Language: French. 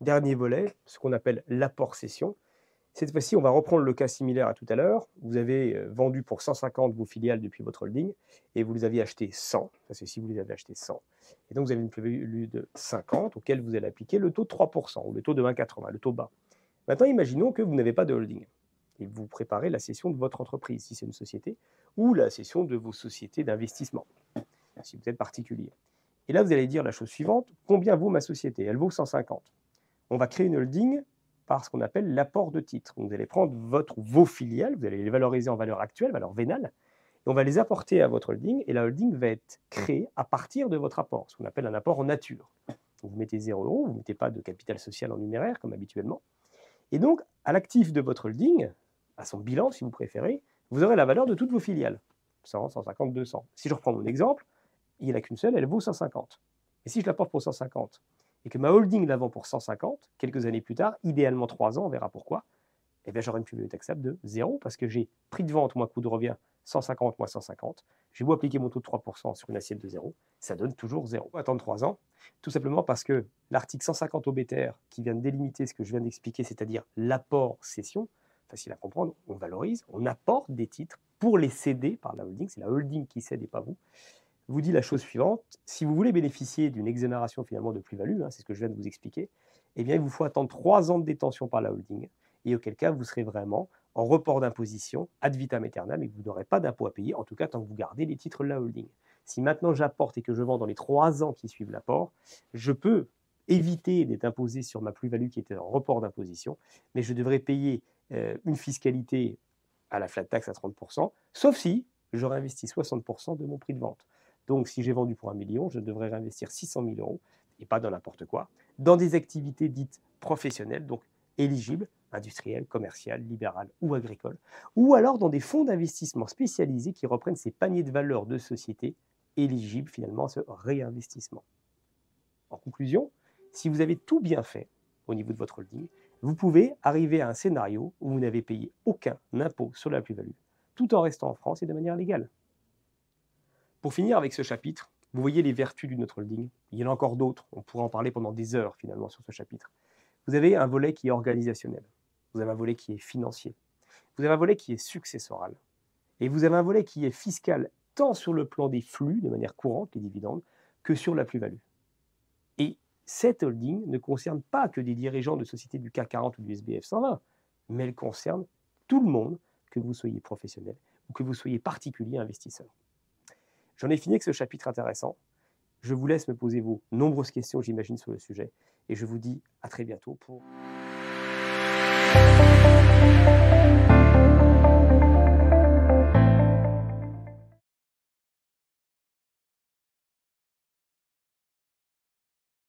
Dernier volet, ce qu'on appelle l'apport cession. Cette fois-ci, on va reprendre le cas similaire à tout à l'heure. Vous avez vendu pour 150 vos filiales depuis votre holding et vous les aviez achetées 100. Ça, c'est si vous les avez achetées 100. Et donc, vous avez une plus-value de 50 auquel vous allez appliquer le taux de 3% ou le taux de 1,80, le taux bas. Maintenant, imaginons que vous n'avez pas de holding et vous préparez la cession de votre entreprise, si c'est une société, ou la cession de vos sociétés d'investissement, si vous êtes particulier. Et là, vous allez dire la chose suivante: combien vaut ma société? Elle vaut 150. On va créer une holding par ce qu'on appelle l'apport de titres. Donc, vous allez prendre vos filiales, vous allez les valoriser en valeur actuelle, valeur vénale, et on va les apporter à votre holding, et la holding va être créée à partir de votre apport, ce qu'on appelle un apport en nature. Donc, vous mettez 0 €, vous ne mettez pas de capital social en numéraire comme habituellement. Et donc, à l'actif de votre holding, à son bilan si vous préférez, vous aurez la valeur de toutes vos filiales, 100, 150, 200. Si je reprends mon exemple, il n'y en a qu'une seule, elle vaut 150. Et si je la porte pour 150 et que ma holding la vend pour 150, quelques années plus tard, idéalement 3 ans, on verra pourquoi, eh bien j'aurai une plus-value taxable de 0 parce que j'ai prix de vente moins coût de revient 150 moins 150. J'ai beau appliquer mon taux de 3% sur une assiette de 0, ça donne toujours 0. Attendre 3 ans, tout simplement parce que l'article 150 obétaire qui vient de délimiter ce que je viens d'expliquer, c'est-à-dire l'apport cession, facile à comprendre, on valorise, on apporte des titres pour les céder par la holding, c'est la holding qui cède et pas vous dit la chose suivante: si vous voulez bénéficier d'une exonération finalement de plus-value, c'est ce que je viens de vous expliquer, eh bien il vous faut attendre 3 ans de détention par la holding, et auquel cas vous serez vraiment en report d'imposition ad vitam aeternam et que vous n'aurez pas d'impôt à payer, en tout cas tant que vous gardez les titres de la holding. Si maintenant j'apporte et que je vends dans les 3 ans qui suivent l'apport, je peux éviter d'être imposé sur ma plus-value qui était en report d'imposition, mais je devrais payer une fiscalité à la flat tax à 30%, sauf si j'aurais investi 60% de mon prix de vente. Donc, si j'ai vendu pour 1 million, je devrais réinvestir 600 000 €, et pas dans n'importe quoi, dans des activités dites professionnelles, donc éligibles, industrielles, commerciales, libérales ou agricoles, ou alors dans des fonds d'investissement spécialisés qui reprennent ces paniers de valeurs de société éligibles finalement à ce réinvestissement. En conclusion, si vous avez tout bien fait au niveau de votre holding, vous pouvez arriver à un scénario où vous n'avez payé aucun impôt sur la plus-value, tout en restant en France et de manière légale. Pour finir avec ce chapitre, vous voyez les vertus de notre holding. Il y en a encore d'autres, on pourrait en parler pendant des heures finalement sur ce chapitre. Vous avez un volet qui est organisationnel, vous avez un volet qui est financier, vous avez un volet qui est successoral, et vous avez un volet qui est fiscal tant sur le plan des flux, de manière courante, les dividendes, que sur la plus-value. Et cette holding ne concerne pas que des dirigeants de sociétés du CAC 40 ou du SBF 120, mais elle concerne tout le monde, que vous soyez professionnel ou que vous soyez particulier investisseur. J'en ai fini avec ce chapitre intéressant. Je vous laisse me poser vos nombreuses questions, j'imagine, sur le sujet. Et je vous dis à très bientôt pour